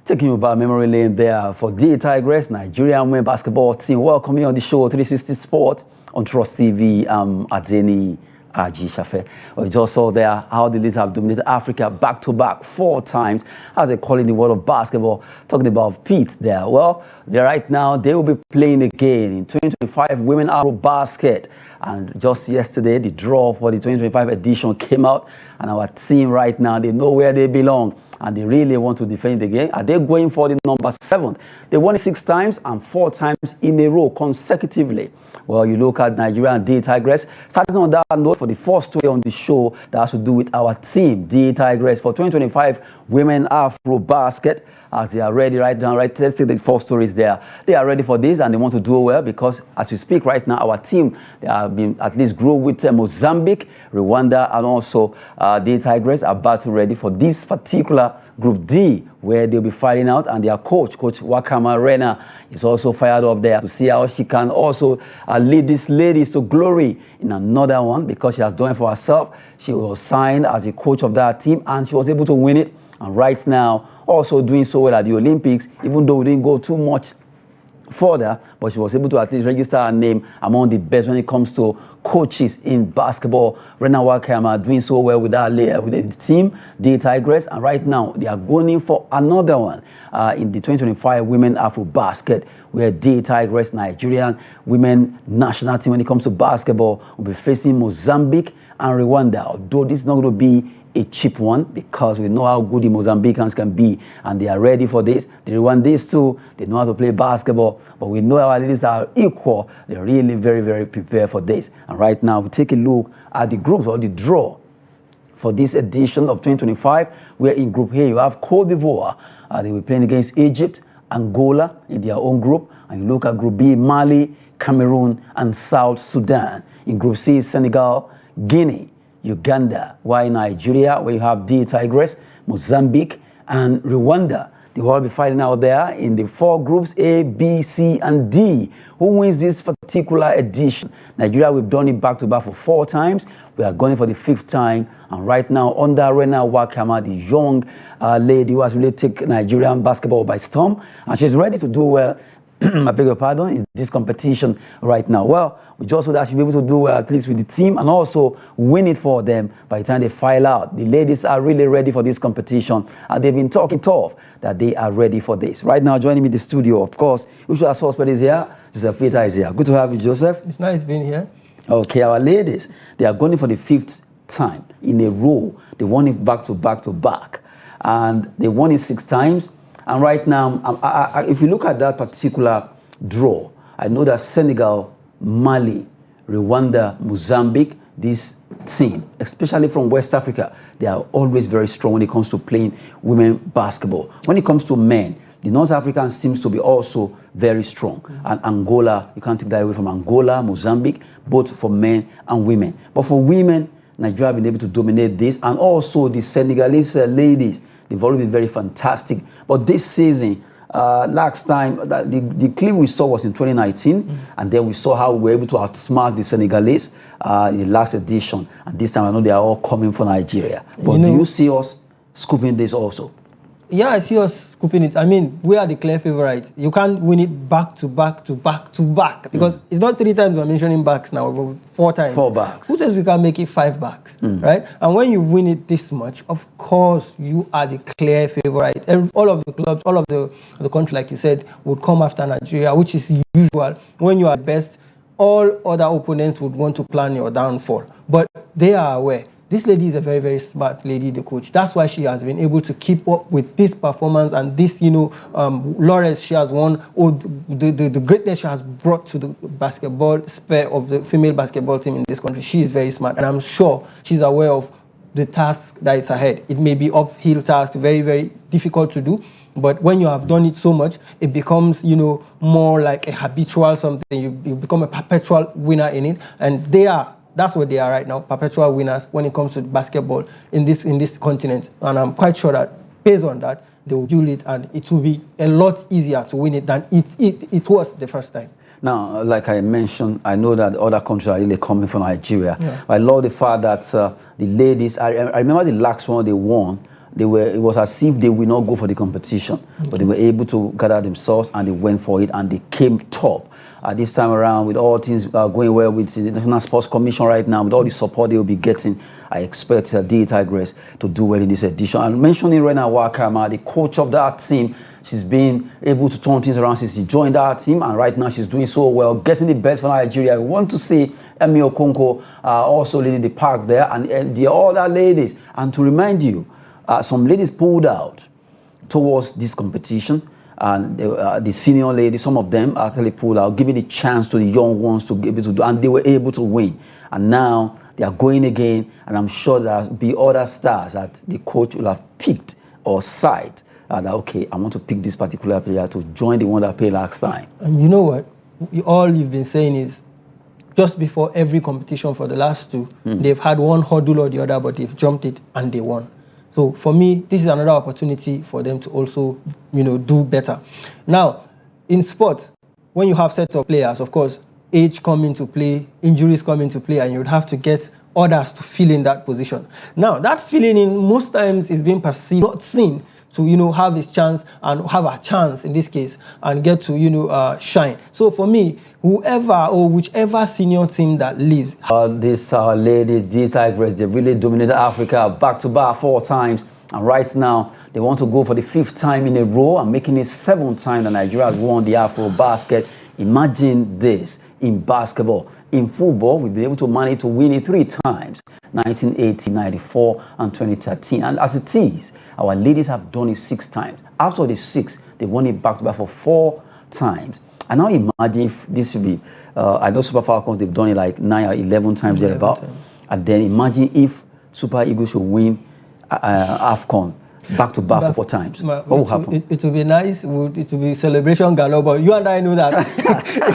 Taking you by memory lane there for the Tigress, Nigerian women basketball team. Welcome you on the show, 360 Sport on Trust TV. Adeni Aji Shafe. We just saw there how the ladies have dominated Africa back-to-back 4 times, as they call in the world of basketball. Talking about Pete there. Well, right now they will be playing again in 2025 Women Afrobasket. And just yesterday, the draw for the 2025 edition came out, and our team right now, they know where they belong, and they really want to defend the game. Are they going for the number 7? They won it 6 times and 4 times in a row consecutively. Well, you look at Nigeria and the Tigress. Starting on that note, for the first story on the show that has to do with our team, the Tigress, for 2025 Women Afrobasket, as they are ready right now. Right, let's take the 4 stories there. They are ready for this, and they want to do well, because as we speak right now, our team, they have been at least grew with Mozambique, Rwanda, and also the Tigress are battle ready for this particular Group D, where they'll be fighting out, and their coach Wakama Rena, is also fired up there to see how she can also lead these ladies to glory in another one, because she has done it for herself. She was signed as a coach of that team, and she was able to win it. And right now, also doing so well at the Olympics, even though we didn't go too much further, but she was able to at least register her name among the best when it comes to coaches in basketball. Rena Wakama doing so well with that with the team, the Tigress, and right now they are going in for another one in the 2025 Women Afrobasket, where the Tigress, Nigerian women national team when it comes to basketball, will be facing Mozambique and Rwanda. Although this is not going to be a cheap one, because we know how good the Mozambicans can be, and they are ready for this. The Rwandese too, they know how to play basketball, but we know our ladies are equal. They're really very, very prepared for this. And right now, we take a look at the groups or the draw for this edition of 2025. Where in Group A, you have Cote d'Ivoire. They will be playing against Egypt, Angola in their own group. And you look at Group B, Mali, Cameroon, and South Sudan. In Group C, Senegal, Guinea, Uganda, while Nigeria, where you have the Tigress, Mozambique, and Rwanda. They will all be fighting out there in the 4 groups, A, B, C, and D. Who wins this particular edition? Nigeria, we've done it back-to-back for 4 times. We are going for the 5th time. And right now, under Rena Wakama, the young lady who has really taken Nigerian basketball by storm, and she's ready to do well, I beg your pardon, in this competition right now. Well, we just hope that she'll be able to do well, at least with the team, and also win it for them by the time they file out. The ladies are really ready for this competition, and they've been talking tough that they are ready for this. Right now, joining me in the studio, of course, Usual Suspect is here, Joseph Peter is here. Good to have you, Joseph. It's nice being here. Okay, our ladies, they are going for the 5th time in a row. They won it back-to-back, and they won it 6 times. And right now, if you look at that particular draw, I know that Senegal, Mali, Rwanda, Mozambique, this team, especially from West Africa, they are always very strong when it comes to playing women basketball. When it comes to men, the North African seems to be also very strong. And Angola, you can't take that away from Angola, Mozambique, both for men and women. But for women, Nigeria have been able to dominate this, and also the Senegalese ladies, they've always been very fantastic. But this season, last time, the clip we saw was in 2019, and then we saw how we were able to outsmart the Senegalese in the last edition. And this time, I know they are all coming for Nigeria. But do you see us scooping this also? Yeah, I see us scooping it. I mean, we are the clear favorites. You can't win it back-to-back, because it's not 3 times we're mentioning backs now, but 4 times. 4 backs. Who says we can make it 5 backs, right? And when you win it this much, of course, you are the clear favorite. And all of the clubs, all of the country, like you said, would come after Nigeria, which is usual. When you are best, all other opponents would want to plan your downfall. But they are aware. This lady is a very, very smart lady, the coach. That's why she has been able to keep up with this performance and this, laurels she has won, or the greatness she has brought to the basketball sphere of the female basketball team in this country. She is very smart, and I'm sure she's aware of the task that is ahead. It may be uphill task, very, very difficult to do, but when you have done it so much, it becomes, more like a habitual something. You become a perpetual winner in it, and that's what they are right now, perpetual winners when it comes to basketball in this continent. And I'm quite sure that based on that, they will do it, and it will be a lot easier to win it than it was the first time. Now, like I mentioned, I know that other countries are really coming from Nigeria. Yeah. I love the fact that the ladies, I remember the last one they won, it was as if they will not go for the competition, but they were able to gather themselves and they went for it and they came top. This time around, with all things going well with the National Sports Commission right now, with all the support they will be getting, I expect the Tigress to do well in this edition. I'm mentioning Rena Wakama, the coach of that team. She's been able to turn things around since she joined our team, and right now she's doing so well, getting the best for Nigeria. We want to see Emi Okonkwo also leading the pack there, and the other ladies. And to remind you, some ladies pulled out towards this competition, and the senior ladies, some of them actually pulled out, giving the chance to the young ones to be able to do, and they were able to win. And now they are going again, and I'm sure there will be other stars that the coach will have picked or sight. That, okay, I want to pick this particular player to join the one that played last time. And you know what? All you've been saying is, just before every competition for the last two, they've had one hurdle or the other, but they've jumped it and they won. So for me, this is another opportunity for them to also, do better. Now, in sports, when you have sets of players, of course, age come into play, injuries come into play, and you would have to get others to fill in that position. Now, that filling in most times is being perceived, not seen, to have his chance and have a chance in this case and get to shine. So for me, whoever or whichever senior team that leaves. These ladies, the Tigress, they really dominated Africa back-to-back 4 times, and right now they want to go for the 5th time in a row and making it 7th time that Nigeria has won the Afrobasket. Imagine this in basketball. In football, we've been able to manage to win it 3 times, 1980, 94, and 2013. And as it is, our ladies have done it 6 times. After the 6, they won it back-to-back for 4 times. And now imagine if this would be, I know Super Falcons, they've done it like 9 or 11 times thereabout. And then imagine if Super Eagles should win AFCON back-to-back for 4 times. What will happen? It will be nice. It will be celebration galore. But you and I know that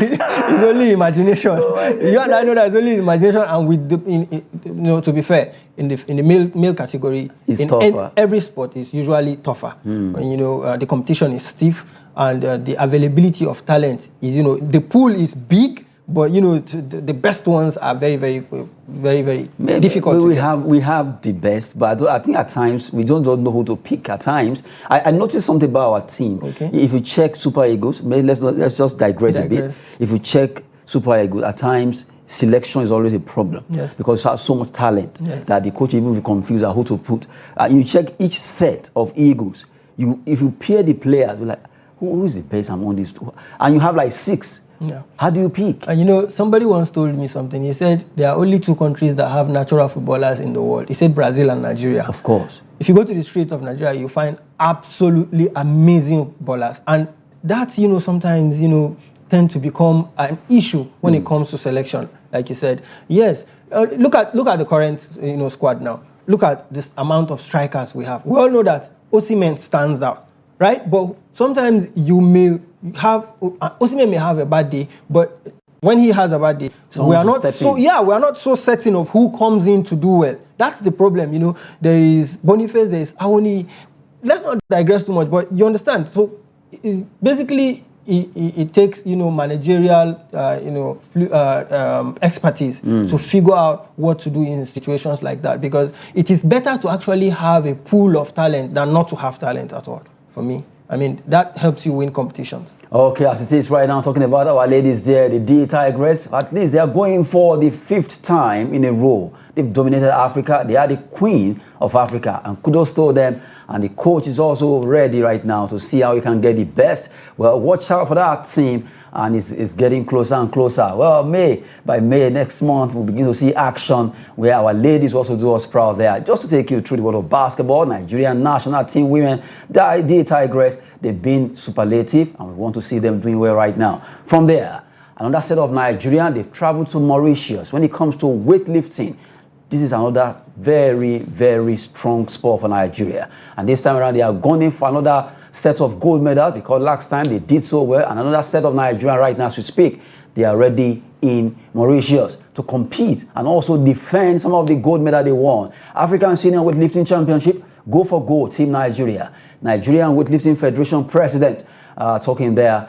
it's only imagination. You and I know that it's only imagination. And with to be fair, in the male category, in every sport is usually tougher. The competition is stiff, and the availability of talent is the pool is big. But the best ones are very, very, very, very difficult. We have the best, but I think at times we don't know who to pick. At times, I noticed something about our team. Okay. If you check Super Eagles, let's just digress a bit. If you check Super Eagles, at times selection is always a problem because you have so much talent that the coach even be confused at who to put. You check each set of Eagles. If you pair the players, you're like, who is the best among these 2? And you have like 6. Yeah. How do you pick? And somebody once told me something. He said there are only 2 countries that have natural footballers in the world. He said Brazil and Nigeria. Of course. If you go to the streets of Nigeria, you find absolutely amazing ballers. And that, sometimes, tend to become an issue when it comes to selection, like you said. Yes, look at the current, squad now. Look at this amount of strikers we have. We all know that Osimhen stands out, right? But sometimes you may have Osimhen may have a bad day, but when he has a bad day, we are not so certain of who comes in to do well. That's the problem. There is Boniface, there is Awoni. Let's not digress too much, but you understand. So basically, it takes managerial expertise to figure out what to do in situations like that, because it is better to actually have a pool of talent than not to have talent at all. For me, that helps you win competitions. Okay, as it is right now, talking about our ladies there, the Tigress, at least they are going for the 5th time in a row. They've dominated Africa. They are the queen of Africa, and kudos to them. And the coach is also ready right now to see how he can get the best. Well, watch out for that team, and it's getting closer and closer. Well, by May next month, we'll begin to see action where our ladies also do us proud there. Just to take you through the world of basketball, Nigerian national team women, the Tigress, they've been superlative, and we want to see them doing well right now. From there, another set of Nigerian, they've traveled to Mauritius. When it comes to weightlifting, this is another very, very strong sport for Nigeria. And this time around, they are going for another set of gold medals, because last time they did so well. And another set of Nigeria right now, as we speak, they are ready in Mauritius to compete and also defend some of the gold medal they won. African Senior Weightlifting Championship, go for gold, Team Nigeria. Nigerian Weightlifting Federation President talking there,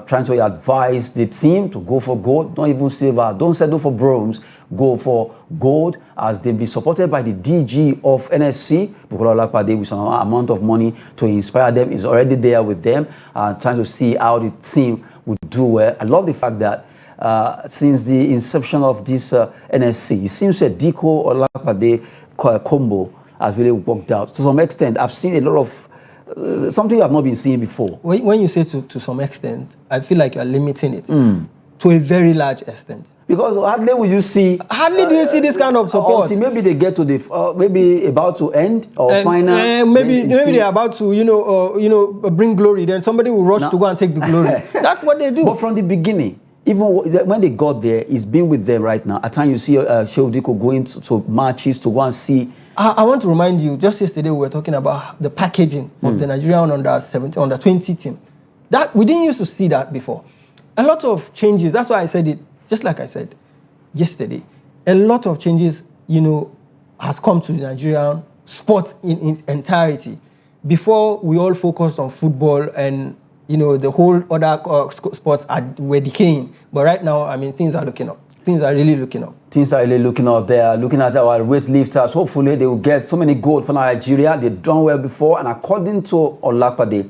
trying to advise the team to go for gold, don't even silver, don't settle for bronze, go for gold, as they've been supported by the DG of NSC, Bukola Olakpade, with some amount of money to inspire them. Is already there with them, trying to see how the team would do well. I love the fact that since the inception of this NSC, it seems that Diko Olakpade combo has really worked out to some extent. I've seen a lot of something I've not been seeing before. When you say to some extent, I feel like you're limiting it to a very large extent. Because hardly will you see. Hardly do you see this kind of support. Maybe they get to the maybe about to end or final. Maybe they're about to bring glory. Then somebody will rush to go and take the glory. That's what they do. But from the beginning, even when they got there, it's been with them right now. At times you see Shehu Diko going to matches to go and see. I want to remind you. Just yesterday we were talking about the packaging of the Nigerian under 20 team. That we didn't used to see that before. A lot of changes. That's why I said it. Just like I said yesterday, a lot of changes, has come to the Nigerian sport in entirety. Before, we all focused on football and, the whole other sports were decaying. But right now, I mean, things are looking up. Things are really looking up. Things are really looking up. They are looking at our weightlifters. Hopefully, they will get so many gold for Nigeria. They've done well before. And according to Olakpade,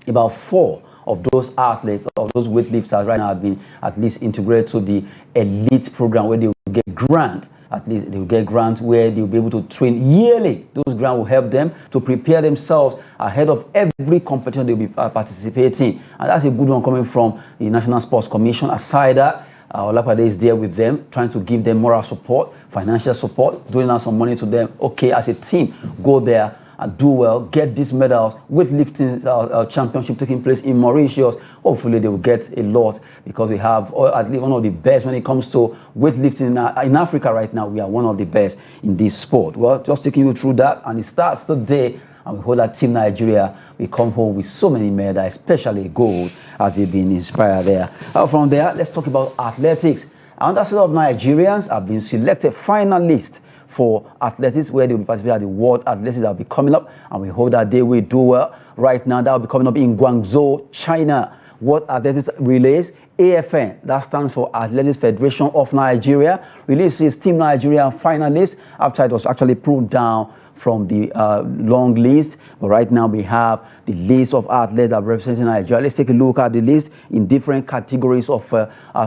about 4 of those athletes, of those weightlifters right now have been at least integrated to the elite program where they will get grants. At least they will get grants where they will be able to train yearly. Those grants will help them to prepare themselves ahead of every competition they will be participating. And that's a good one coming from the National Sports Commission. Aside that, Olakpade is there with them, trying to give them moral support, financial support, doing out some money to them. Okay, as a team, go there and do well, get these medals. Weightlifting championship taking place in Mauritius. Hopefully they will get a lot, because we have at least one of the best when it comes to weightlifting in Africa right now. We are one of the best in this sport. Well, just taking you through that, and it starts today, and we hope that Team Nigeria will come home with so many medals, especially gold, as they've been inspired there. From there, let's talk about athletics. Another set of Nigerians have been selected finalists for athletics, where they will be participating at the World Athletics that will be coming up, and we hope that they will do well. Right now, that will be coming up in Guangzhou, China. World Athletics Relays, AFN, that stands for Athletics Federation of Nigeria, releases Team Nigeria finalists after it was actually pulled down from the long list. But right now we have the list of athletes that represent Nigeria. Let's take a look at the list in different categories of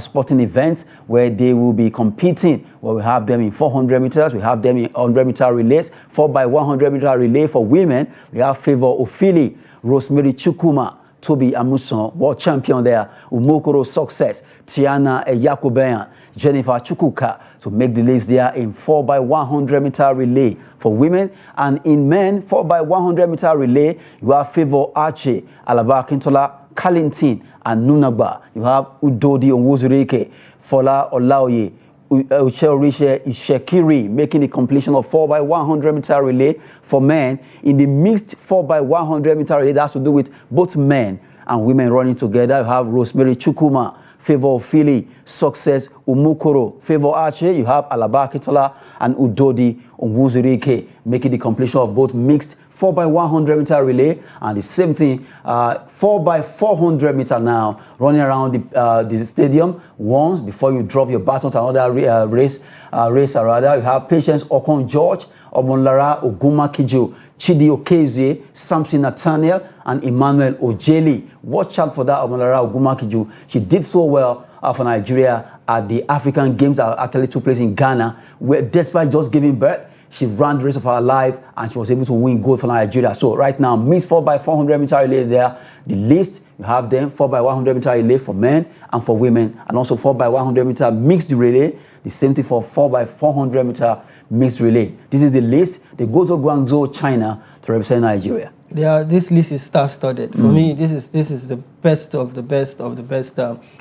sporting events where they will be competing. Well, we have them in 400 meters, we have them in 100-meter relays, 4x100-meter relay for women. We have Favor Ofili, Rosemary Chukuma, Toby Amuson, world champion there, Umokoro Success, Tiana Eyakubeyan, Jennifer Chukuka to make the list there in 4x100-meter relay for women. And in men, 4x100-meter relay, you have Favor Archie, Alaba Kintola, Carlington, and Nunagba. You have Udodi Onwuzurike, Fola Olaoye, Ucheorishe Ishekiri, making the completion of 4x100-meter relay for men. In the mixed 4x100-meter relay, that has to do with both men and women running together. You have Rosemary Chukuma, Favor Ofili, Success Umukoro, Favor Archie. You have Alaba Kitola and Udodi Onwuzurike, making the completion of both mixed 4x100-meter relay, and the same thing 4x400-meter now, running around the stadium once before you drop your baton to another race. You have Patience Okon George, Omonlara Ogumakijo, Chidi Okezie, Samson Nathaniel, and Emmanuel Ojeli. Watch out for that Omonlara Ogumakijo. She did so well for Nigeria at the African Games that actually took place in Ghana, where despite just giving birth, she ran the race of her life and she was able to win gold for Nigeria. So right now, mixed 4x400-meter relay is there. The list, you have them 4x100-meter relay for men and for women, and also 4x100-meter mixed relay. The same thing for 4x400-meter mixed relay. This is the list. They go to Guangzhou, China to represent Nigeria. This list is star-studded. For me, this is the best of the best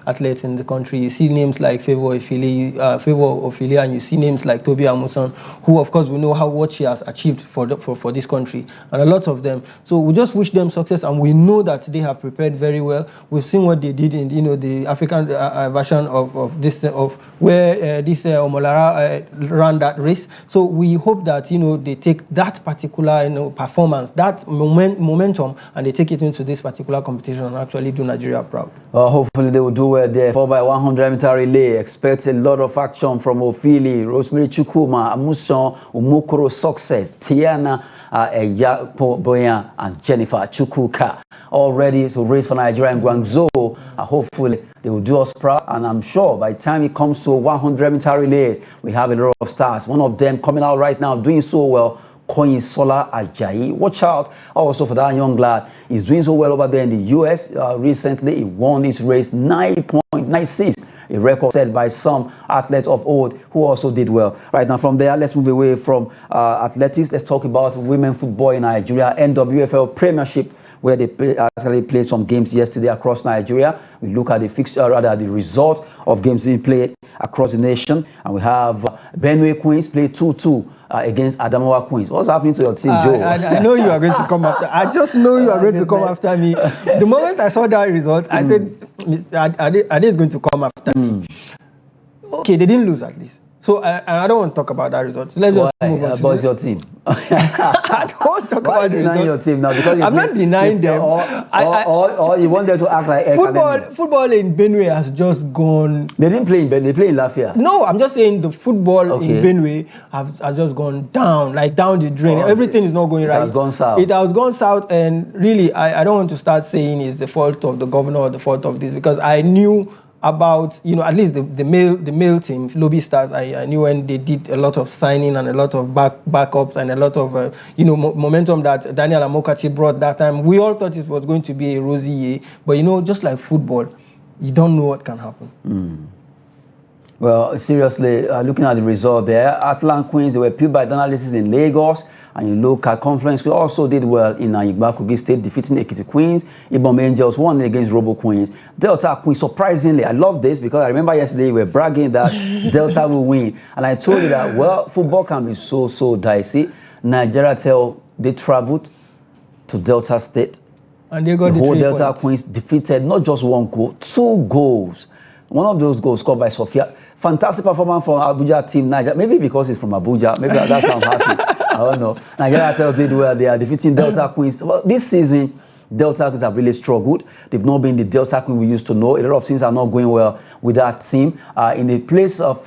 athletes in the country. You see names like Favor Ofili, and you see names like Toby Amuson, who of course we know what she has achieved for this country, and a lot of them. So we just wish them success, and we know that they have prepared very well. We've seen what they did in the African version of where this Omolara ran that race. So we hope that they take that particular performance, that momentum, and they take it into this particular competition and actually really do Nigeria proud. Hopefully they will do well there. 4x100 meter relay. Expect a lot of action from Ofili, Rosemary Chukuma, Amuson, Umukoro Success, Tiana Boyan, and Jennifer Chukuka. All ready to race for Nigeria in Guangzhou. Hopefully they will do us proud, and I'm sure by the time it comes to 100 meter relay, we have a lot of stars. One of them coming out right now doing so well, Koinsola Ajayi. Watch out also for that young lad. He's doing so well over there in the US. Recently he won his race 9.96, a record set by some athletes of old who also did well. Right now from there, let's move away from athletics. Let's talk about women football in Nigeria, NWFL Premiership, where they actually played some games yesterday across Nigeria. We look at the fixture, rather the result of games being played across the nation, and we have Benue Queens play 2-2 against Adamawa Queens. What's happening to your team, Joe? I know you are going to come after. I just know you are going to come after me. The moment I saw that result, I said, Ade is going to come after me. Okay, they didn't lose at least. So I don't want to talk about that result. So let's just move on. About your team. I don't want to talk about the result. Your team now because I'm not denying them. Or you want them to act like football in Benue has just gone. They didn't play in Benue. They play in Lafayette. No, I'm just saying the football in Benue has just gone down, like down the drain. Everything is not going right. It has gone south. It has gone south, and really, I don't want to start saying it's the fault of the governor or the fault of this, because I knew about, at least the male team, Lobby Stars. I knew when they did a lot of signing and a lot of backups and a lot of momentum that Daniel Amokachi brought that time. We all thought it was going to be a rosy year, but just like football, you don't know what can happen. Well, seriously, looking at the result there, Atlant Queens, they were peeled by journalists in Lagos. And you look at Confluence, we also did well in Igba Kogi State, defeating Ekiti Queens. Ibom Angels won against Robo Queens. Delta Queens, surprisingly, I love this because I remember yesterday we were bragging that Delta will win. And I told you that, well, football can be so dicey. Nigeria they traveled to Delta State. And they got the whole Delta points. Queens defeated not just one goal, 2 goals. One of those goals scored by Sophia. Fantastic performance from Abuja team, Nigeria. Maybe because it's from Abuja. Maybe that's why I'm happy. I don't know. Nigeria did well. They are defeating Delta Queens. Well, this season, Delta Queens have really struggled. They've not been the Delta Queens we used to know. A lot of things are not going well with that team. In the place of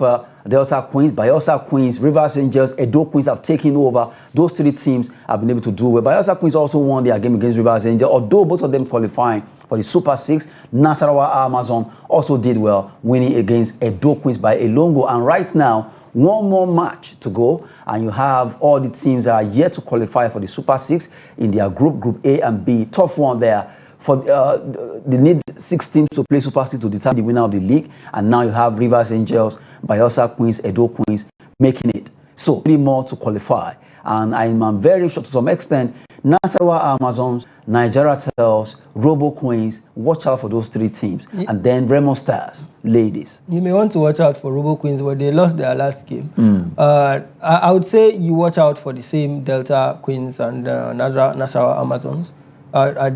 Delta Queens, Bayelsa Queens, Rivers Angels, Edo Queens have taken over. Those 3 teams have been able to do well. Bayelsa Queens also won their game against Rivers Angels, although both of them qualifying for the Super 6. Nasarawa Amazon also did well, winning against Edo Queens by a long goal. And right now, one more match to go, and you have all the teams that are yet to qualify for the Super 6 in their Group A and B. Tough one there. For they need 6 teams to play Super 6 to determine the winner of the league, and now you have Rivers Angels, Bayelsa Queens, Edo Queens making it. So 3 more to qualify, and I'm very sure to some extent Nasarawa Amazons, Nigeria Tels, Robo Queens, watch out for those 3 teams. And then Remo Stars, ladies. You may want to watch out for Robo Queens, but they lost their last game. I would say you watch out for the same Delta Queens and Nasarawa Amazons.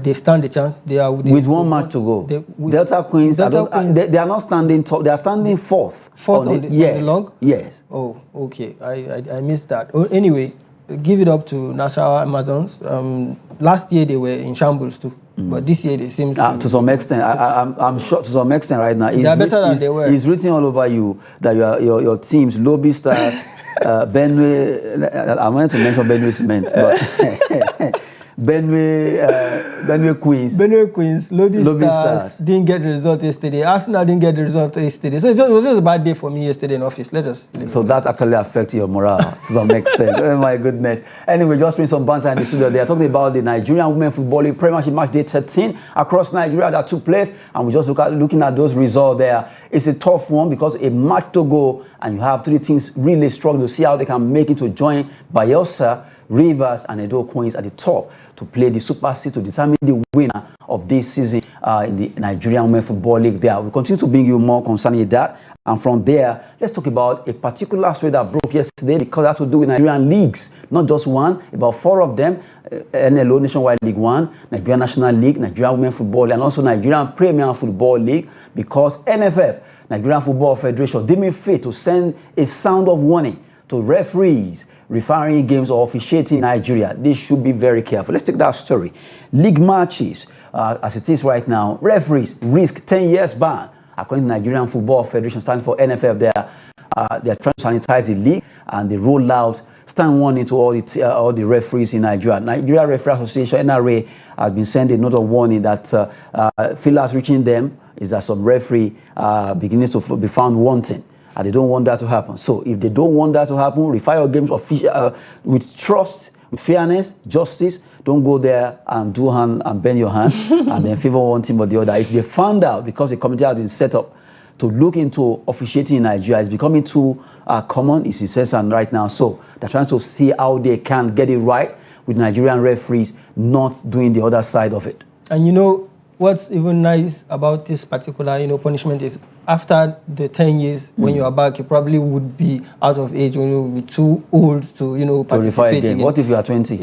They stand a chance. They are with 1 match to go. Delta Queens, they are not standing top. They are standing fourth on the log? Yes. Oh, okay. I missed that. Anyway, give it up to Nasarawa Amazons. Last year they were in shambles too, but this year they seem to some extent. I'm sure to some extent right now. They are better than they were. It's written all over you that your teams, Lobby Stars, Benue. I wanted to mention Benue Cement, but Benue Queens, Lobby Stars didn't get the result yesterday. Arsenal didn't get the result yesterday. So it was just a bad day for me yesterday in office. So that actually affects your morale to some extent. Oh my goodness. Anyway, just bring some banter in the studio. They are talking about the Nigerian Women Football League Premiership match day 13 across Nigeria that took place, and we just looking at those results there. It's a tough one because a match to go, and you have 3 teams really struggling to see how they can make it to join Bayelsa, Rivers, and Edo Queens at the top to play the Super 6 to determine the winner of this season in the Nigerian Women Football League there. We'll continue to bring you more concerning that. And from there, let's talk about a particular story that broke yesterday, because that's to do with Nigerian leagues. Not just one, about 4 of them. NLO, Nationwide League 1, Nigerian National League, Nigerian Women Football League, and also Nigerian Premier Football League, because NFF, Nigerian Football Federation, deemed fit to send a sound of warning to referees refereeing games or officiating in Nigeria. They should be very careful. Let's take that story. League matches as it is right now, referees risk 10 years ban. According to Nigerian Football Federation, standing for NFF, they are trying to sanitize the league, and they roll out stand warning to all the referees in Nigeria. Nigeria Referee Association (NRA) has been sending a note of warning that feelers reaching them is that some referee beginning to be found wanting, and they don't want that to happen. So if they don't want that to happen, refer your games with trust, with fairness, justice. Don't go there and do hand and bend your hand and then favor one team or the other. If they found out, because the committee has been set up to look into officiating in Nigeria, it's becoming too common, it's incessant right now. So they're trying to see how they can get it right with Nigerian referees not doing the other side of it. And you know, what's even nice about this particular, punishment is after the 10 years, when you are back, you probably would be out of age, when you will be too old to, participate again. What if you are 20?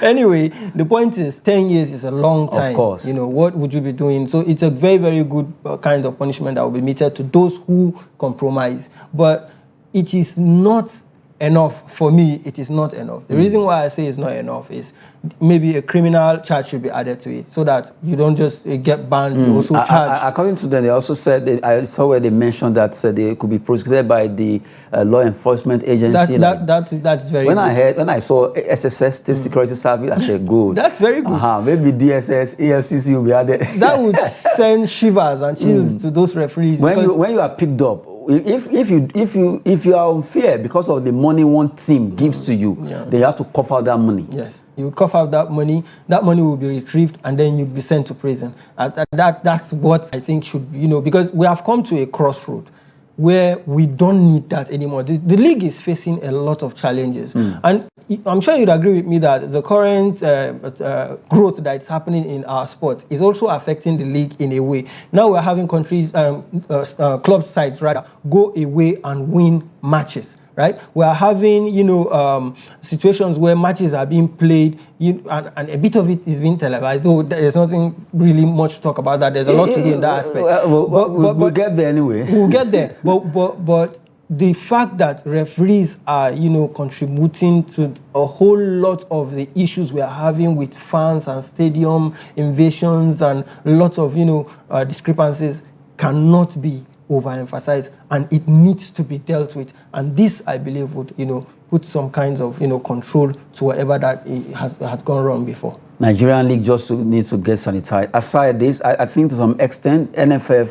Anyway, the point is 10 years is a long time. Of course. What would you be doing? So it's a very, very good kind of punishment that will be meted to those who compromise. But it is not enough. For me, it is not enough. The reason why I say it's not enough is maybe a criminal charge should be added to it, so that you don't just get banned, you also charge. According to them, they also said, I saw where they mentioned that they could be prosecuted by the law enforcement agency. That's very when good. When I saw SSS, State Security Service, I said, good. That's very good. Maybe DSS, AFCC will be added. That would send shivers and chills to those referees. When you are picked up, if you are unfair because of the money one team gives to you, they have to cough out that money. Yes, you cough out that money. That money will be retrieved, and then you'll be sent to prison. That's what I think should, because we have come to a crossroad where we don't need that anymore. The league is facing a lot of challenges, and I'm sure you'd agree with me that the current growth that is happening in our sport is also affecting the league in a way. Now we're having countries, club sides rather, go away and win matches. Right, we are having situations where matches are being played, and a bit of it is being televised. Though there's nothing really much to talk about that. There's a lot to do in that aspect. We'll get there anyway. We'll get there. But the fact that referees are contributing to a whole lot of the issues we are having with fans and stadium invasions and lots of discrepancies cannot be overemphasized, and it needs to be dealt with. And this, I believe, would put some kinds of control to whatever that has gone wrong before. Nigerian league just needs to get sanitized. Aside this, I think to some extent, NFF,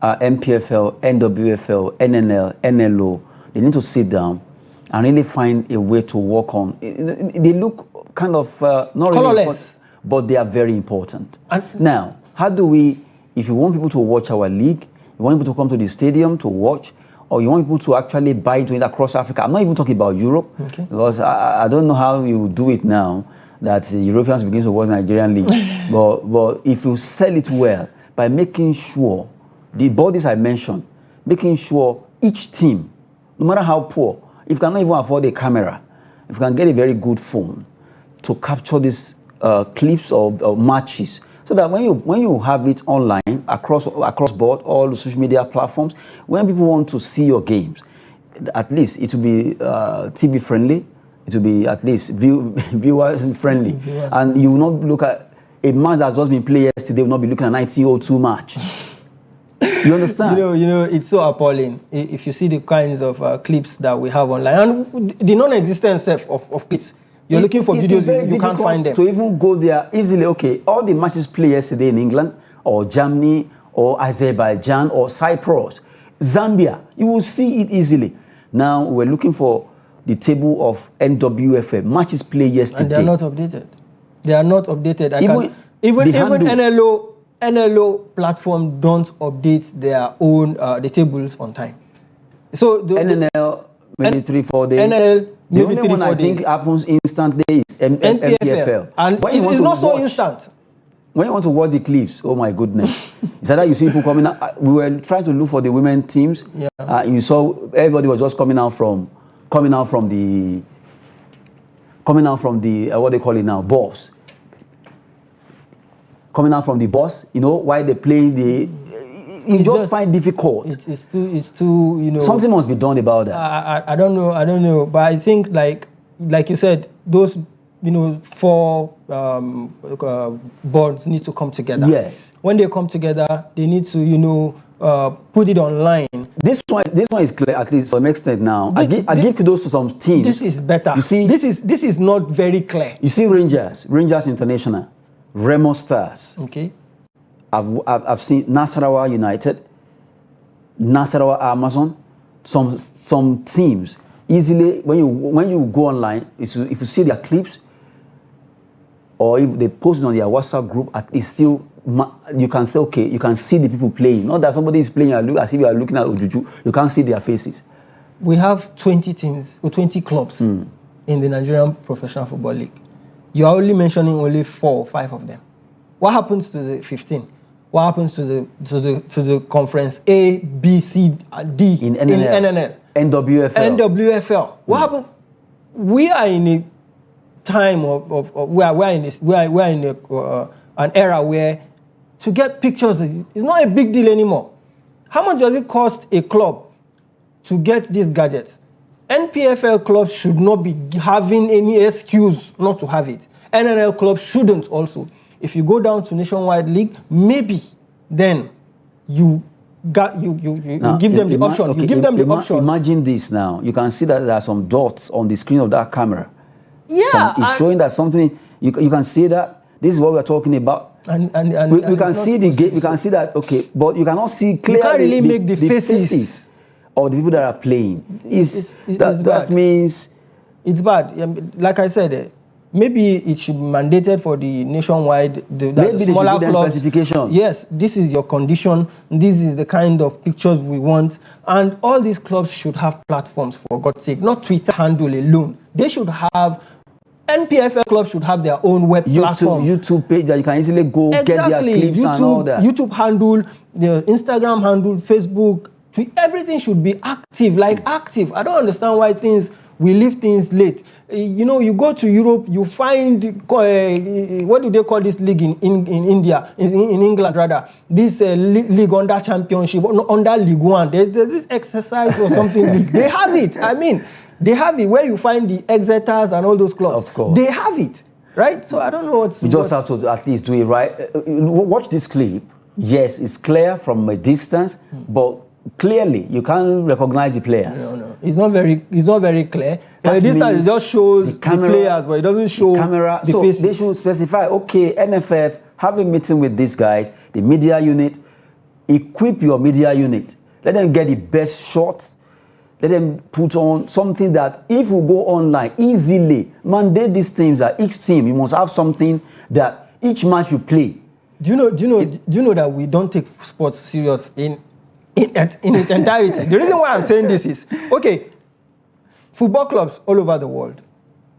MPFL, NWFL, NNL, NLO, they need to sit down and really find a way to work on. They look kind of not really important, but they are very important. Now, how do we, if you want people to watch our league, you want people to come to the stadium to watch, or you want people to actually buy into it across Africa? I'm not even talking about Europe, because I don't know how you do it now that the Europeans begin to watch Nigerian league. but if you sell it well, by making sure, the bodies I mentioned, making sure each team, no matter how poor, if you cannot even afford a camera, if you can get a very good phone to capture these clips of matches, so that when you have it online, across board, all the social media platforms, when people want to see your games, at least it will be TV friendly, it will be at least viewers friendly. And you will not look at a match that's just been played yesterday, will not be looking at 1902 match. You understand? It's so appalling if you see the kinds of clips that we have online, and the non-existence of clips. You're looking for videos, you can't find them. To even go there easily, okay, all the matches played yesterday in England, or Germany, or Azerbaijan, or Cyprus, Zambia, you will see it easily. Now, we're looking for the table of NWFL, matches played yesterday. And they are not updated. They are not updated. Even NLO platform don't update their own, the tables on time. So NNL, maybe 3-4 days. NNL, the only one I think happens instantly is MPFL. And it's not so instant. When you want to watch the clips, oh my goodness. It's either you see people coming out. We were trying to look for the women teams. Yeah. You saw everybody was just coming out from the what they call it now, boss. Coming out from the boss, while they play the. You just find difficult. It's too. Something must be done about that. I don't know, but I think like you said, those four boards need to come together. Yes. When they come together, they need to, put it online. This one is clear, at least to some extent now. I give kudos to some teams. This is better. You see, this is not very clear. You see, Rangers International, Remo Stars. Okay. I've seen Nasarawa United, Nasarawa Amazon. Some teams easily when you go online, if you see their clips, or if they post it on their WhatsApp group, it's still, you can say, okay, you can see the people playing. Not that somebody is playing and look as if you are looking at Ojuju, you can't see their faces. We have 20 teams or 20 clubs in the Nigerian Professional Football League. You are only mentioning only 4 or 5 of them. What happens to the 15? What happens to the conference A, B, C, D in NNL? NWFL. What happened? We are in a time we're in an era where to get pictures is not a big deal anymore. How much does it cost a club to get these gadgets? NPFL clubs should not be having any excuse not to have it. NNL clubs shouldn't also. If you go down to Nationwide League, maybe then you give them the option. Okay, you give them the option. Imagine this now. You can see that there are some dots on the screen of that camera. Yeah, it's showing that something. You can see that this is what we are talking about. We can see the gate. We can see that. Okay, but you cannot see clearly. You can't really make the faces of the people that are playing. That means it's bad. Like I said. Maybe it should be mandated for the nationwide, the smaller clubs. Specification. Yes, this is your condition. This is the kind of pictures we want. And all these clubs should have platforms, for God's sake, not Twitter handle alone. They should have, NPFL clubs should have their own web platform. YouTube page that you can easily go get their clips and all that. YouTube handle, the Instagram handle, Facebook, everything should be active, active. I don't understand why we leave things late. You go to Europe, you find what do they call this league in India, in England rather? This league under championship, under League One. There's this exercise or something. They have it. I mean, they have it where you find the Exeters and all those clubs. Of course, they have it, right? So I don't know what's. You just have to at least do it right. Watch this clip. Yes, it's clear from a distance, but clearly you can't recognize the players. No, it's not very clear. The distance just shows the players, but it doesn't show the faces. They should specify, okay, NFF, have a meeting with these guys, the media unit, equip your media unit, let them get the best shots, let them put on something that if you go online easily, mandate these teams that each team, you must have something that each match you play. Do you know that we don't take sports serious in its entirety? The reason why I'm saying this is, okay, football clubs all over the world,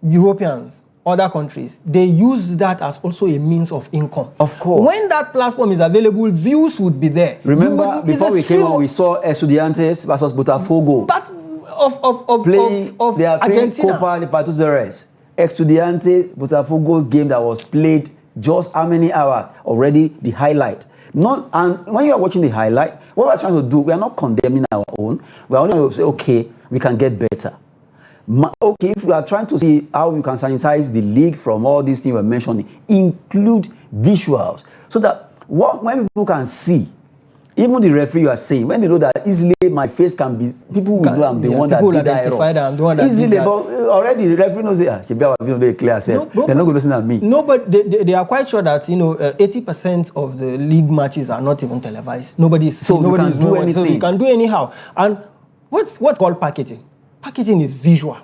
Europeans, other countries, they use that as also a means of income. Of course. When that platform is available, views would be there. Remember, before we came on, we saw Estudiantes versus Botafogo. But they are playing Copa Libertadores. Estudiantes, Botafogo's game that was played just how many hours? Already the highlight. And when you are watching the highlight, what we're trying to do, we are not condemning our own. We are only going to say, okay, we can get better. Okay, if we are trying to see how we can sanitize the league from all these things we're mentioning, include visuals, so that when people can see, even the referee you are saying, when they know that easily my face can be, people will know I'm the one that did that error. Easily, but already the referee knows it. Should be very clear. They're not going to listen at me. No, but they are quite sure that 80% of the league matches are not even televised. Nobody is do anything. So you can do anyhow. And what's called packaging? Packaging is visual.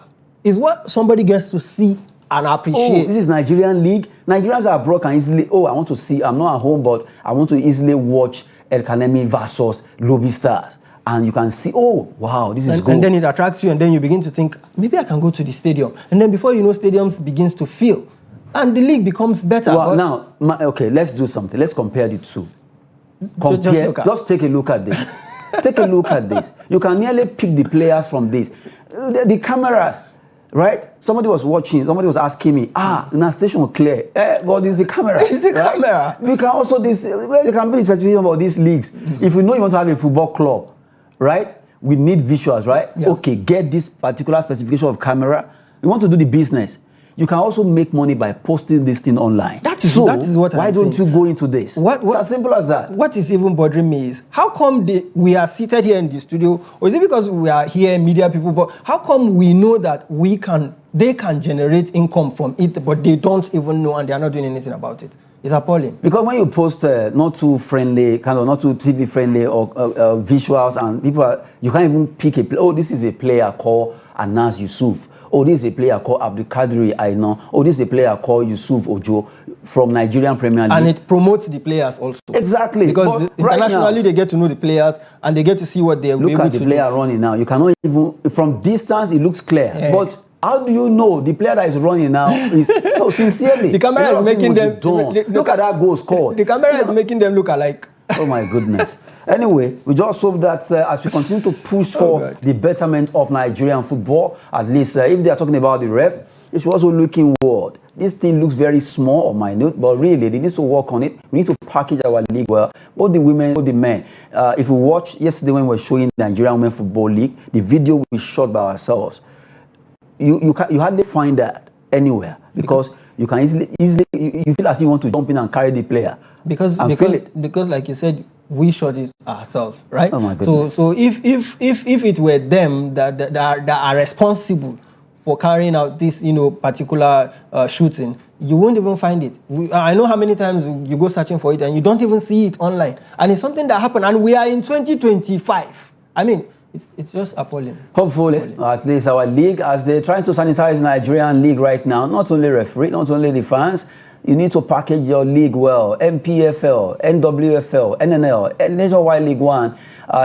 It's what somebody gets to see and appreciate. Oh, this is Nigerian league. Nigerians are abroad can easily. Oh, I want to see. I'm not at home, but I want to easily watch El Kanemi versus Lobby Stars, and you can see. Oh, wow, this is good. And then it attracts you, and then you begin to think, maybe I can go to the stadium. And then before you know, stadiums begins to fill, and the league becomes better. Well, now, okay, let's do something. Let's compare the two. Just take a look at this. Take a look at this. You can nearly pick the players from this. The cameras, right? Somebody was watching. Somebody was asking me, the station was clear. But it's the camera. It's the camera. We can also you can be specific about these leagues. If we know you want to have a football club, right? We need visuals, right? Yeah. Okay, get this particular specification of camera. You want to do the business. you can also make money by posting this thing online. That is what why don't you go into this? It's as simple as that. What is even bothering me is, how come we are seated here in the studio, or is it because we are here, media people, but how come we know that they can generate income from it, but they don't even know and they are not doing anything about it? It's appalling. Because when you post not too friendly, kind of not too TV friendly or visuals, and people you can't even pick a oh, this is a player called Anas Yusuf. Oh, this is a player called Abdul Kadri Aina. Oh, this is a player called Yusuf Ojo from Nigerian Premier League. And it promotes the players also. Exactly. Because internationally they get to know the players and they get to see what they're able to do. Look at the player running now. You cannot even, from distance it looks clear. Yeah. But how do you know the player that is running now is no, sincerely? The camera is making them look at that goal scored. The camera is making them look alike. Oh my goodness. Anyway, we just hope that as we continue to push for the betterment of Nigerian football, at least if they are talking about the ref, it should also look inward. This thing looks very small or minute, but really they need to work on it. We need to package our league well, both the women, both the men. If we watch yesterday when we were showing the Nigerian Women Football League, the video we shot by ourselves, you hardly find that anywhere because you can easily you feel as if you want to jump in and carry the player because like you said, we shot it ourselves, right? Oh my goodness. So if it were them that are responsible for carrying out this particular shooting, you won't even find it. I know how many times you go searching for it and you don't even see it online, and it's something that happened, and we are in 2025. I mean, it's just appalling. Hopefully, at least our league, as they're trying to sanitize Nigerian league right now, not only referee, not only the fans, you need to package your league well. MPFL, NWFL, NNL, Nationwide League One,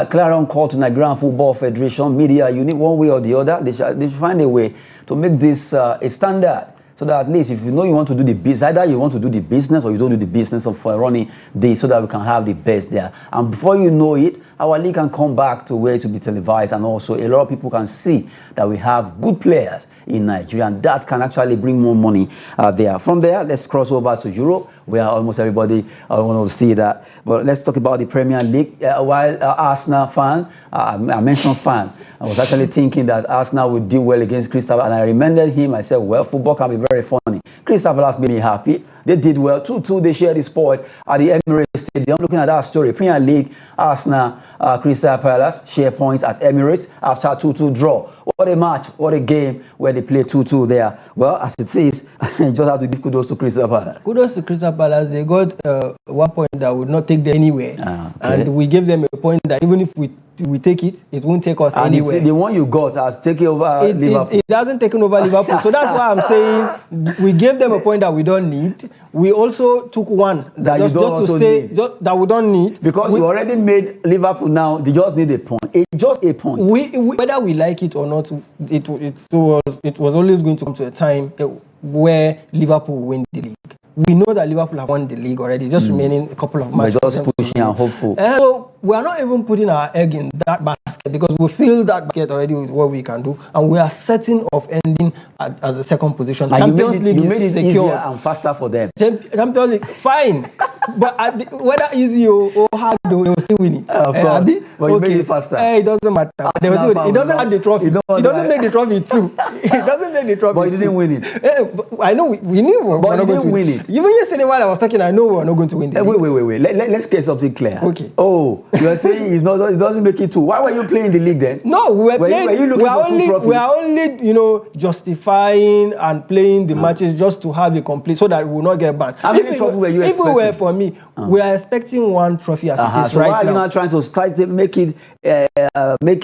clarion call to Nigerian Football Federation, media, you need one way or the other. They should find a way to make this a standard. So that at least if you know you want to do the business, either you want to do the business or you don't do the business of running this, so that we can have the best there. And before you know it, our league can come back to where it will be televised, and also a lot of people can see that we have good players in Nigeria, and that can actually bring more money there. From there, let's cross over to Europe, where almost everybody want to see that. But let's talk about the Premier League. While Arsenal fan, I mentioned fan, I was actually thinking that Arsenal would do well against Crystal Palace, and I reminded him, I said, well, football can be very funny. Crystal Palace made me happy. They did well. 2-2, they shared the sport at the Emirates Stadium. Looking at that story, Premier League, Arsenal, Crystal Palace share points at Emirates after a 2-2 draw. What a match, what a game where they play 2-2 there. Well, as it is, you just have to give kudos to Crystal Palace. Kudos to Crystal Palace. They got 1 point that would not take them anywhere. Okay. And we gave them a point that even if we take it, it won't take us anywhere. And the one you got has taken over Liverpool. It hasn't taken over Liverpool. So that's why I'm saying we gave them a point that we don't need. We also took one that we don't need. Because you already made Liverpool now, they just need a point. Just a point. Whether we like it or not, it was always going to come to a time where Liverpool win the league. We know that Liverpool have won the league already, just remaining a couple of matches. We're just pushing and hopeful. So we are not even putting our egg in that basket because we feel that basket already with what we can do, and we are certain of ending as a second position. And Champions League is easier and faster for them. Champions League, fine, but whether easy or hard, they will still win it. Of course, but you made it faster. It doesn't matter. It doesn't have the trophy. It doesn't make the trophy too. It doesn't make the trophy. But you didn't win it. I know we knew, but you didn't win it. Even yesterday while I was talking, I know we are not going to win the league. Wait. Let's get something clear. Okay. Oh, you are saying it doesn't make it two. Why were you playing the league then? No, we are only justifying and playing the matches just to have a complete, so that we will not get banned. How many trophies were you expecting? If it were for me, we are expecting one trophy as it is so right now. So why are you not trying to start to make it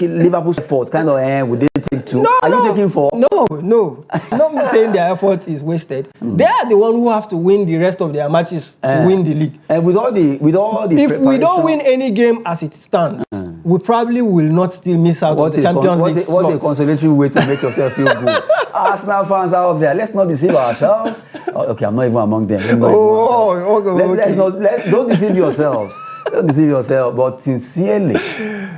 Liverpool's effort? Kind of, we didn't take two. Are you taking four? No. Not me saying their effort is wasted. They are the one who have to win the rest of their matches to win the league. And with all the if we don't win any game as it stands, we probably will not still miss out on the Champions League. What's a consolatory way to make yourself feel good? Arsenal fans out there, let's not deceive ourselves. Okay, I'm not even among them. Don't deceive yourselves. Don't deceive yourself. But sincerely,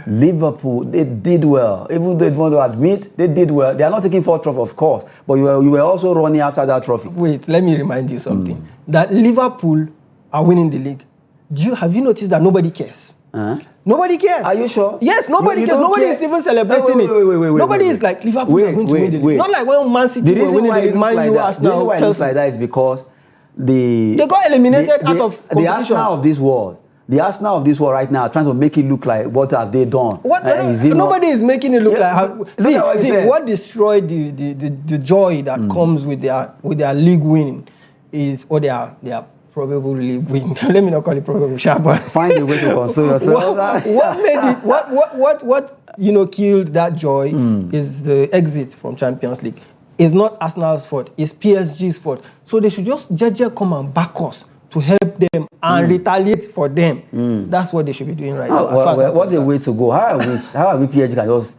Liverpool, they did well. Even though they want to admit, they did well. They are not taking 4 trophies, of course, but you were also running after that trophy. Wait, let me remind you something. That Liverpool are winning the league. Have you noticed that nobody cares? Nobody cares. Are you sure? Yes, nobody cares. Nobody is even celebrating it. Nobody is like Liverpool are going to win the league. Not like when Man City were winning the league, Man U, Arsenal, the reason why it looks like that is because they got eliminated out of competitions. The Arsenal of this world. The Arsenal of this world right now are trying to make it look like what have they done? Nobody is making it look like. See, what destroyed the joy that comes with their league winning is their probably win. Let me not call it probable, but find a way to console yourself. What made it? What killed that joy is the exit from Champions League. It's not Arsenal's fault. It's PSG's fault. So they should just come and back us to help them and retaliate for them. That's what they should be doing right now. What a way to go. How I wish PSG can just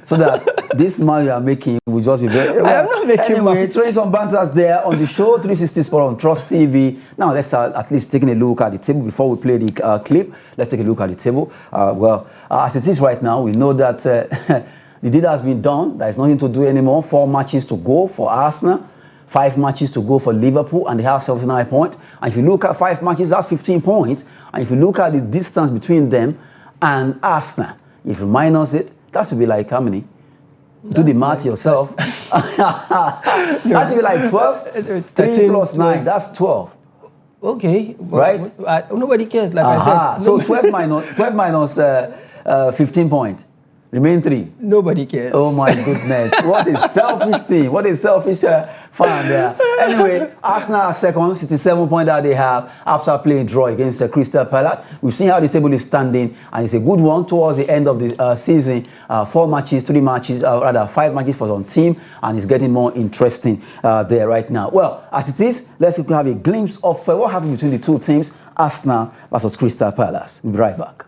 so that this man you are making will just be very. I am not making anyway, throwing some banters there on the show 360 Sport on Trust TV. Now let's at least taking a look at the table before we play the clip. Let's take a look at the table. As it is right now, we know that the deal has been done. There is nothing to do anymore. 4 matches to go for Arsenal. 5 matches to go for Liverpool, and they have 79 points. And if you look at 5 matches, that's 15 points. And if you look at the distance between them and Arsenal, if you minus it, that should be like how many? Do the math yourself. That should be like 12. 3 plus 9, that's 12. Okay. Right? Nobody cares, like I said. So 12 minus 15 points. Remain 3. Nobody cares. Oh my goodness. What a selfish team. What a selfish fan there. Anyway, Arsenal are second, 67 points that they have after playing draw against Crystal Palace. We've seen how the table is standing, and it's a good one towards the end of the season. 4 matches, 3 matches, rather 5 matches for some team, and it's getting more interesting there right now. Well, as it is, let's have a glimpse of what happened between the two teams, Arsenal versus Crystal Palace. We'll be right back.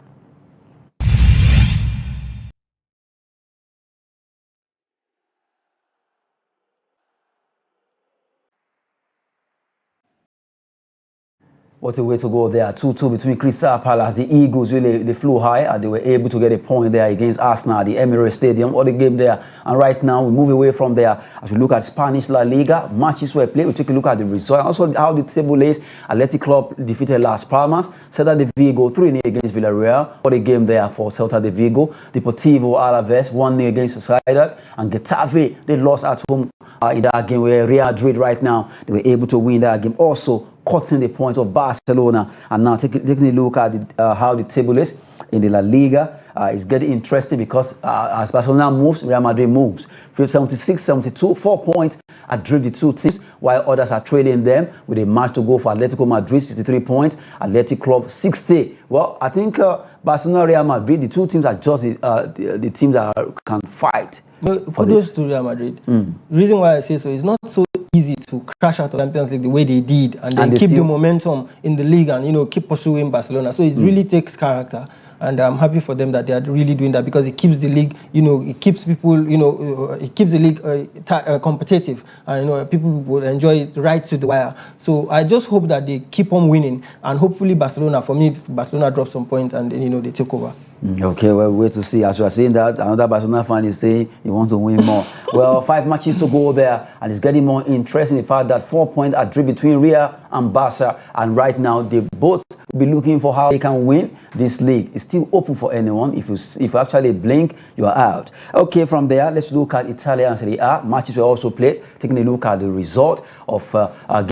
What a way to go there. 2-2 between Crystal Palace. The Eagles really they flew high and they were able to get a point there against Arsenal at the Emirates Stadium. What a game there. And right now we move away from there as we look at Spanish La Liga. Matches were played. We take a look at the result. Also how the table is. Athletic Club defeated Las Palmas. Celta de Vigo 3-0 against Villarreal. What a game there for Celta de Vigo. Deportivo Alaves 1-0 against Sociedad. And Getafe, they lost at home in that game where Real Madrid right now, they were able to win that game. Also cutting the points of Barcelona. And now taking a look at how the table is in the La Liga. It's getting interesting because as Barcelona moves, Real Madrid moves. 76, 72, 4 points adrift the two teams, while others are trailing them with a match to go for Atletico Madrid, 63 points, Athletic Club, 60. Well, I think Barcelona, Real Madrid, the two teams are just the teams that can fight. But for those to Real Madrid, the reason why I say so is not so easy to crash out of Champions League the way they did and then keep the momentum in the league and keep pursuing Barcelona. So it really takes character, and I'm happy for them that they are really doing that because it keeps the league, it keeps people, it keeps the league competitive, and people will enjoy it right to the wire. So I just hope that they keep on winning, and hopefully Barcelona, for me, Barcelona drops some points and then they take over. Okay, well, wait to see. As you are saying that, another Barcelona fan is saying he wants to win more. Well, 5 matches to go there, and it's getting more interesting. The fact that 4 points are driven between Real and Barca, and right now they both will be looking for how they can win this league. It's still open for anyone. If you actually blink, you are out. Okay, from there, let's look at Italian Serie A. Matches were also played. Taking a look at the result of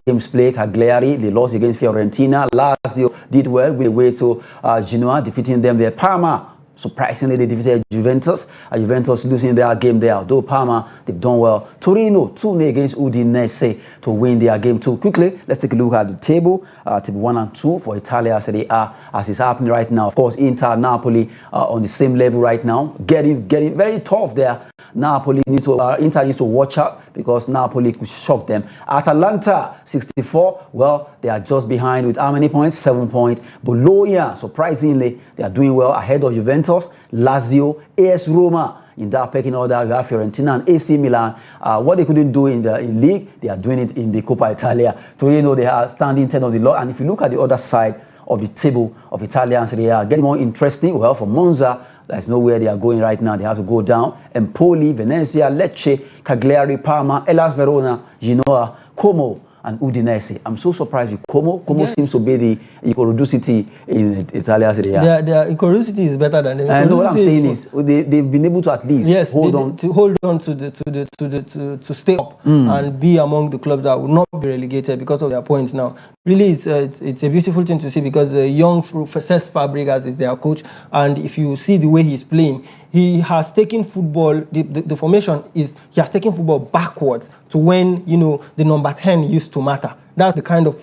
games played. Cagliari, they lost against Fiorentina. Lazio did well with the way to Genoa, defeating them there. Parma, surprisingly, they defeated Juventus. Juventus losing their game there. Though Parma, they've done well. Torino, 2-0 against Udinese to win their game too. Quickly, let's take a look at the table. Table 1 and 2 for Italia Serie A as it's happening right now. Of course, Inter, Napoli on the same level right now. Getting very tough there. Napoli needs to, Inter needs to watch out because Napoli could shock them. Atalanta, 64. Well, they are just behind with how many points? 7 points. Bologna, surprisingly, they are doing well ahead of Juventus, Lazio, AS Roma. In that pecking order, you have Fiorentina and AC Milan. What they couldn't do in the league, they are doing it in the Coppa Italia. Torino, they are standing 10 of the lot. And if you look at the other side of the table of Italian Serie A, getting more interesting. Well, for Monza, there's nowhere they are going right now. They have to go down. Empoli, Venezia, Lecce, Cagliari, Parma, Hellas Verona, Genoa, Como, and Udinese. I'm so surprised with Como. Como Yes. seems to be the Ikorodu city in Italia Serie A. Their City is better than them. And what I'm saying is they've been able to at least hold on to stay up and be among the clubs that will not be relegated because of their points now. Really, it's a beautiful thing to see because the young Cesc Fabregas is their coach, and if you see the way he's playing, he has taken football. The formation is he has taken football backwards to when the number 10 used to matter. That's the kind of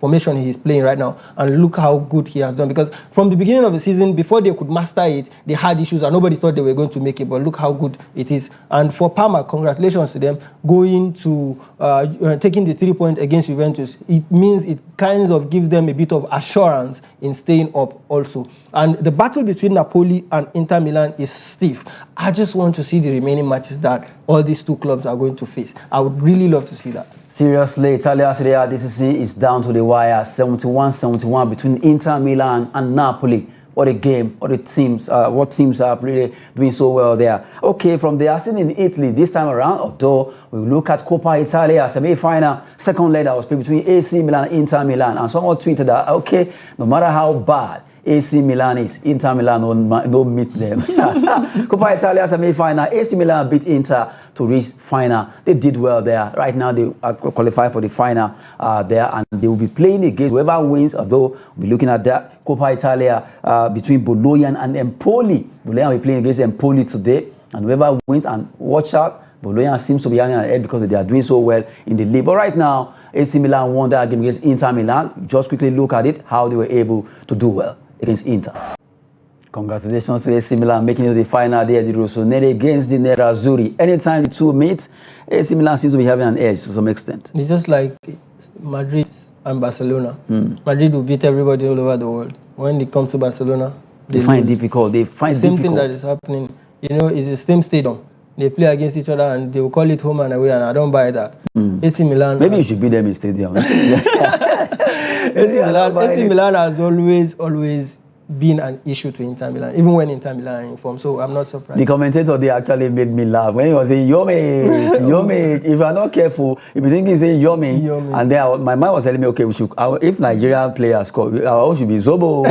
formation he is playing right now, and look how good he has done. Because from the beginning of the season, before they could master it, they had issues, and nobody thought they were going to make it. But look how good it is. And for Parma, congratulations to them going to taking the 3 points against Juventus. It means it kind of gives them a bit of assurance in staying up also. And the battle between Napoli and Inter Milan is stiff. I just want to see the remaining matches that all these two clubs are going to face. I would really love to see that. Seriously, Italia Serie A this season is down to the wire, 71-71 between Inter Milan and Napoli. What a game! What teams are really doing so well there. Okay, from the Arsenal in Italy this time around, although we look at Coppa Italia semi-final, second leg that was played between AC Milan and Inter Milan, and someone tweeted that okay, no matter how bad AC Milan is, Inter Milan don't meet them. Coppa Italia semi-final, AC Milan beat Inter to reach final. They did well there. Right now they are qualified for the final there, and they will be playing against whoever wins, although we'll be looking at that Coppa Italia between Bologna and Empoli. Bologna will be playing against Empoli today, and whoever wins, and watch out, Bologna seems to be having an edge because they are doing so well in the league. But right now, AC Milan won that game against Inter Milan. Just quickly look at it, how they were able to do well against Inter. Congratulations to AC Milan making it to the final day at the Rossoneri against the Nerazzurri. Anytime the two meet, AC Milan seems to be having an edge to some extent. It's just like Madrid and Barcelona. Madrid will beat everybody all over the world. When it comes to Barcelona, they find it difficult. They find the same thing that is happening. It's the same stadium. They play against each other and they will call it home and away, and I don't buy that. AC Milan. Maybe you should beat them in stadium. AC Milan has always been an issue to Inter Milan, even when Inter Milan are in form. So I'm not surprised. The commentator, they actually made me laugh when he was saying your mate, your mate. If you are not careful, if you think he's saying your mate, and then my mind was telling me, okay, we should. If Nigerian players score, our own should be Zobo.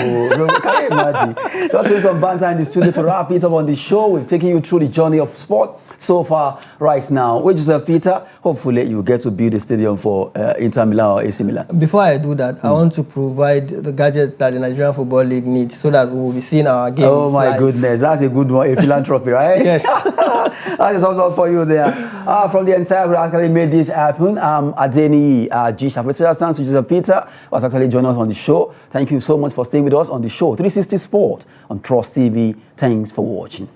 Can you imagine? Just with some banter in the studio to wrap it up on the show. We've taken you through the journey of sport so far right now. With Joseph Peter, hopefully you get to build a stadium for Inter Milan or AC Milan. Before I do that, I want to provide the gadgets that the Nigerian Football League needs so that we will be seeing our games. Oh my goodness, that's a good one, a philanthropy, right? Yes. That is also for you there. From the entire group actually made this happen. Adeni G-Shafe. Special thanks to Joseph Peter who has actually joined us on the show. Thank you so much for staying with us on the show. 360 Sport on Trust TV. Thanks for watching.